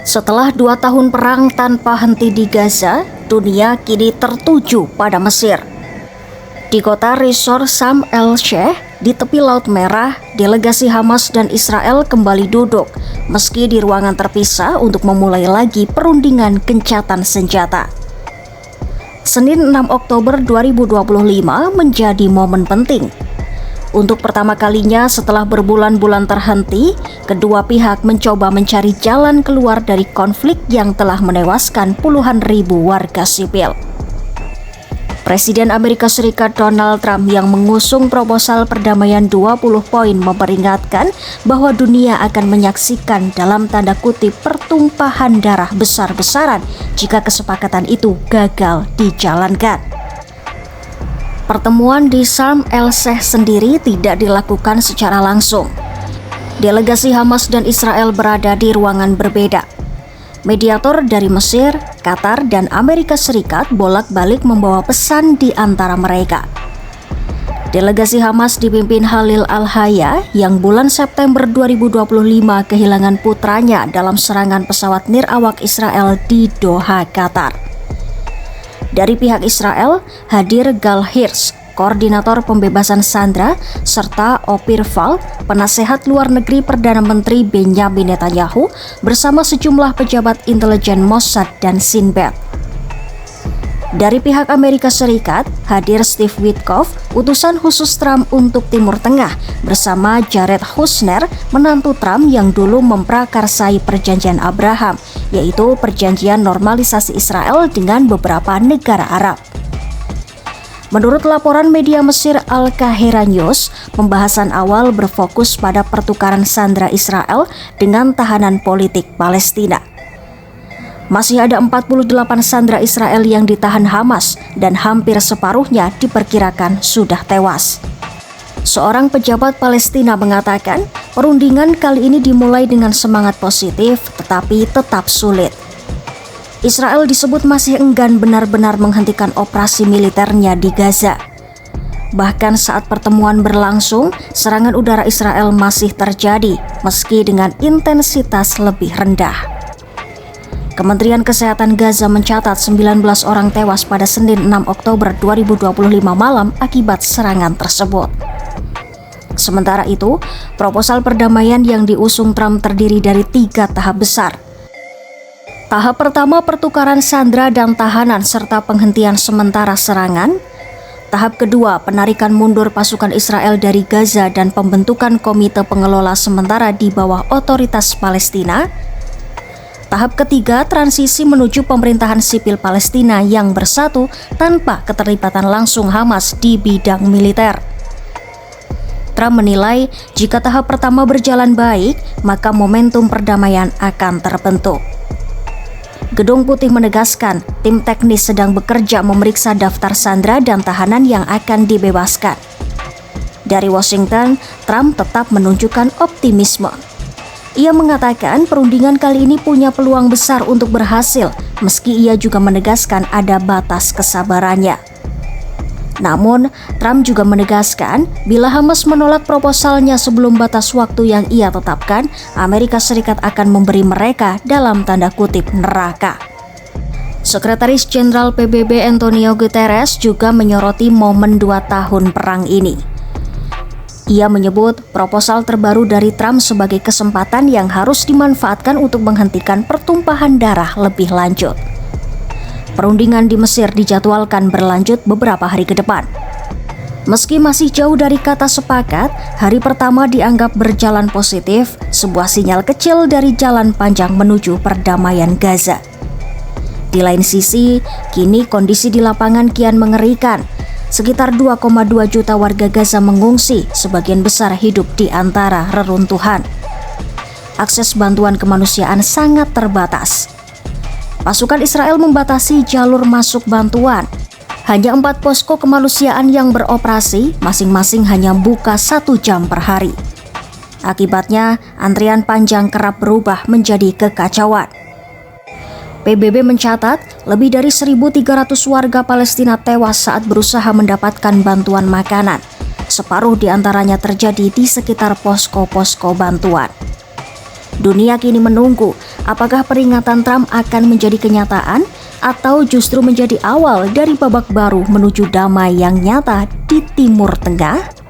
Setelah 2 tahun perang tanpa henti di Gaza, dunia kini tertuju pada Mesir. Di kota resort Sharm el-Sheikh di tepi Laut Merah, delegasi Hamas dan Israel kembali duduk, meski di ruangan terpisah untuk memulai lagi perundingan gencatan senjata. Senin 6 Oktober 2025 menjadi momen penting. Untuk pertama kalinya setelah berbulan-bulan terhenti, kedua pihak mencoba mencari jalan keluar dari konflik yang telah menewaskan puluhan ribu warga sipil. Presiden Amerika Serikat Donald Trump yang mengusung proposal perdamaian 20 poin memperingatkan bahwa dunia akan menyaksikan dalam tanda kutip pertumpahan darah besar-besaran jika kesepakatan itu gagal dijalankan. Pertemuan di Sharm el-Sheikh sendiri tidak dilakukan secara langsung. Delegasi Hamas dan Israel berada di ruangan berbeda. Mediator dari Mesir, Qatar, dan Amerika Serikat bolak-balik membawa pesan di antara mereka. Delegasi Hamas dipimpin Khalil al-Hayya yang bulan September 2025 kehilangan putranya dalam serangan pesawat nirawak Israel di Doha, Qatar. Dari pihak Israel, hadir Gal Hirsch, koordinator pembebasan sandera, serta Ophir Fall, penasehat luar negeri Perdana Menteri Benjamin Netanyahu, bersama sejumlah pejabat intelijen Mossad dan Shin Bet. Dari pihak Amerika Serikat, hadir Steve Witkoff, utusan khusus Trump untuk Timur Tengah, bersama Jared Kushner, menantu Trump yang dulu memprakarsai perjanjian Abraham, yaitu perjanjian normalisasi Israel dengan beberapa negara Arab. Menurut laporan media Mesir Al-Qahira News, pembahasan awal berfokus pada pertukaran sandera Israel dengan tahanan politik Palestina. Masih ada 48 sandera Israel yang ditahan Hamas dan hampir separuhnya diperkirakan sudah tewas. Seorang pejabat Palestina mengatakan, perundingan kali ini dimulai dengan semangat positif tetapi tetap sulit. Israel disebut masih enggan benar-benar menghentikan operasi militernya di Gaza. Bahkan saat pertemuan berlangsung, serangan udara Israel masih terjadi meski dengan intensitas lebih rendah. Kementerian Kesehatan Gaza mencatat 19 orang tewas pada Senin 6 Oktober 2025 malam akibat serangan tersebut. Sementara itu, proposal perdamaian yang diusung Trump terdiri dari 3 tahap besar. Tahap pertama pertukaran sandera dan tahanan serta penghentian sementara serangan. Tahap kedua penarikan mundur pasukan Israel dari Gaza dan pembentukan komite pengelola sementara di bawah otoritas Palestina. Tahap ketiga transisi menuju pemerintahan sipil Palestina yang bersatu tanpa keterlibatan langsung Hamas di bidang militer. Trump menilai jika tahap pertama berjalan baik, maka momentum perdamaian akan terbentuk. Gedung Putih menegaskan tim teknis sedang bekerja memeriksa daftar sandera dan tahanan yang akan dibebaskan. Dari Washington, Trump tetap menunjukkan optimisme. Ia mengatakan perundingan kali ini punya peluang besar untuk berhasil, meski ia juga menegaskan ada batas kesabarannya. Namun, Trump juga menegaskan bila Hamas menolak proposalnya sebelum batas waktu yang ia tetapkan, Amerika Serikat akan memberi mereka dalam tanda kutip neraka. Sekretaris Jenderal PBB Antonio Guterres juga menyoroti momen 2 tahun perang ini. Ia menyebut proposal terbaru dari Trump sebagai kesempatan yang harus dimanfaatkan untuk menghentikan pertumpahan darah lebih lanjut. Perundingan di Mesir dijadwalkan berlanjut beberapa hari ke depan. Meski masih jauh dari kata sepakat, hari pertama dianggap berjalan positif, sebuah sinyal kecil dari jalan panjang menuju perdamaian Gaza. Di lain sisi, kini kondisi di lapangan kian mengerikan. Sekitar 2,2 juta warga Gaza mengungsi, sebagian besar hidup di antara reruntuhan. Akses bantuan kemanusiaan sangat terbatas. Pasukan Israel membatasi jalur masuk bantuan. Hanya 4 posko kemanusiaan yang beroperasi, masing-masing hanya buka 1 jam per hari. Akibatnya, antrian panjang kerap berubah menjadi kekacauan. PBB mencatat lebih dari 1.300 warga Palestina tewas saat berusaha mendapatkan bantuan makanan. Separuh di antaranya terjadi di sekitar posko-posko bantuan. Dunia kini menunggu apakah peringatan Trump akan menjadi kenyataan atau justru menjadi awal dari babak baru menuju damai yang nyata di Timur Tengah.